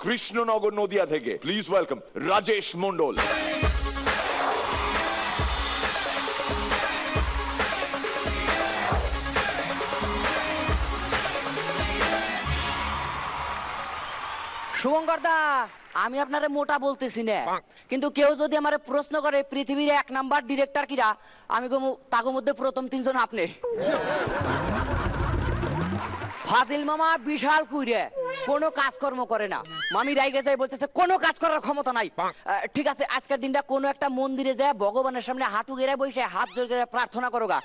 কৃষ্ণনগর নদিয়া থেকে please welcome Rajesh Mondal. Shubhankar দা, আমি আপনারে মোটা বলতেছি না, কিন্তু কেউ যদি আমারে প্রশ্ন করে পৃথিবীর 1 নাম্বার ডিরেক্টর কিরা, আমি তাগো মধ্যে প্রথম 3 জন আপনি। ফাজিল মামা বিশাল কুইরে, কোনো কাজকর্ম করে না। মামি রাইগে যায় বলতেছে কোনো কাজ করার ক্ষমতা নাই। ঠিক আছে, আজকের দিনটা কোনো একটা মন্দিরে যায় ভগবানের সামনে হাঁটু গেড়ে বসে হাত জোর করে প্রার্থনা করো গা,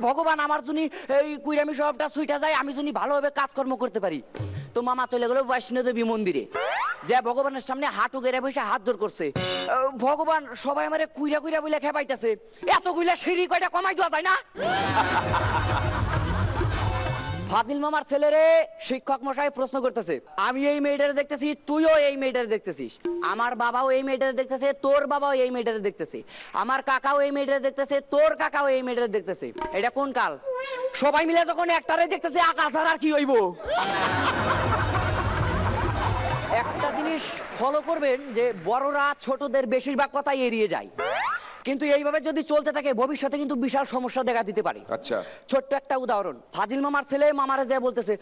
ভগবান আমার জন্য এই কুইরামি সবটা সুইটা যায়, আমি জন্য ভালোভাবে কাজকর্ম করতে পারি। তো মামা চলে গেল বৈষ্ণোদেবী মন্দিরে, যে ভগবানের সামনে হাঁটু গেড়ে বসে হাত জোর করছে। ভগবান সবাই আমারে কুইরা কুইরা বলে খেপাইতেছে, এত কুইলা সিঁড়ি কয়টা কমাই দেওয়া যায় না? ফাজিল মামার ছেলেরে শিক্ষক মশাই প্রশ্ন করতেছে, আমি এই মেয়েটারে দেখতেছি, তুইও এই মেয়েটারে দেখতেছিস, আমার বাবাও এই মেয়েটারে দেখতেছে, তোর বাবাও এই মেয়েটারে দেখতেছে, আমার কাকাও এই মেয়েটারে দেখতেছে, তোর কাকাও এই মেয়েটারে দেখতেছে। এটা কোন কাল? সবাই মিলে যখন একটারে দেখতেছে, আকাশ ছাড়া আর কি হইব? একটা জিনিস ফলো করবেন যে বড়রা ছোটদের বেশিরভাগ কথাই এড়িয়ে যায়, কিন্তু এইভাবে যদি চলতে থাকে ভবিষ্যতে কিন্তু বিশাল সমস্যা দেখা দিতে পারে। আচ্ছা, ছোট্ট একটা উদাহরণ, ফাজিল মামার ছেলে মামারে যায় বলতেছে,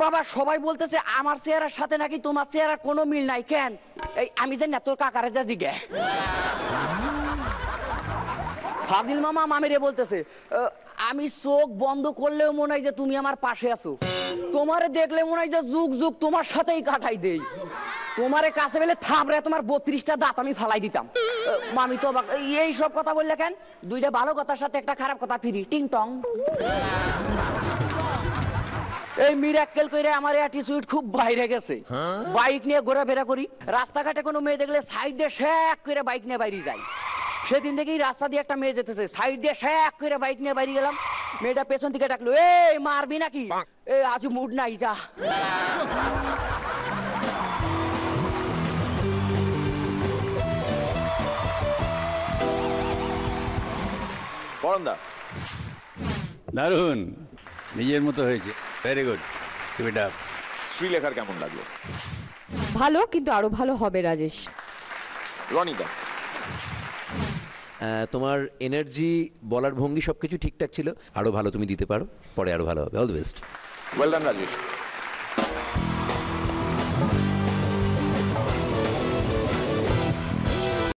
বাবা সবাই বলতেছে আমার চেহারার সাথে নাকি তোমার চেহারার কোনো মিল নাই, কেন? এই আমি জানি না, তোর কাকারে যা জিজ্ঞে। ফাজিল মামা মামিরে বলতেছে, আমি চোখ বন্ধ করলেও মনে হয় যে তুমি আমার পাশে আছো, তোমারে দেখলে মনে হয় যে যুগ যুগ তোমার সাথেই কাটাই দেই, তোমারে কাছে পেলে থাপড়ে তোমার 32টা দাঁত আমি ফালাই দিতাম। মামি তো এই সব কথা বললে কেন? দুইটা ভালো কথার সাথে একটা খারাপ কথা ফিরি, টিং টং। এই মিরাক্কেল কইরা আমার অ্যাটিটিউড খুব বাইরে গেছে। বাইক নিয়ে ঘোরাফেরা করি, রাস্তাঘাটে কোনো মেয়ে দেখলে সাইড দিয়ে শ্যাক করে বাইক নিয়ে বাইরে যাই। সেদিন থেকেই রাস্তা দিয়ে একটা মেয়ে যেতেছে, সাইড দিয়ে শ্যাক করে বাইক নিয়ে বাইরে গেলাম, মেয়েটা পেছন থেকে ডাকলো, এই মারবি নাকি? আজ মুড নাই, যা। দারুণ, নিজের মতো হয়েছে, very good, keep it up. শ্রীলেখার কেমন লাগলো? ভালো, কিন্তু আরো ভালো হবে রাজেশ। রনিদা, তোমার এনার্জি, বলার ভঙ্গি সবকিছু ঠিকঠাক ছিল, আরো ভালো তুমি দিতে পারো, পরে আরো ভালো হবে। All the best. Well done Rajesh.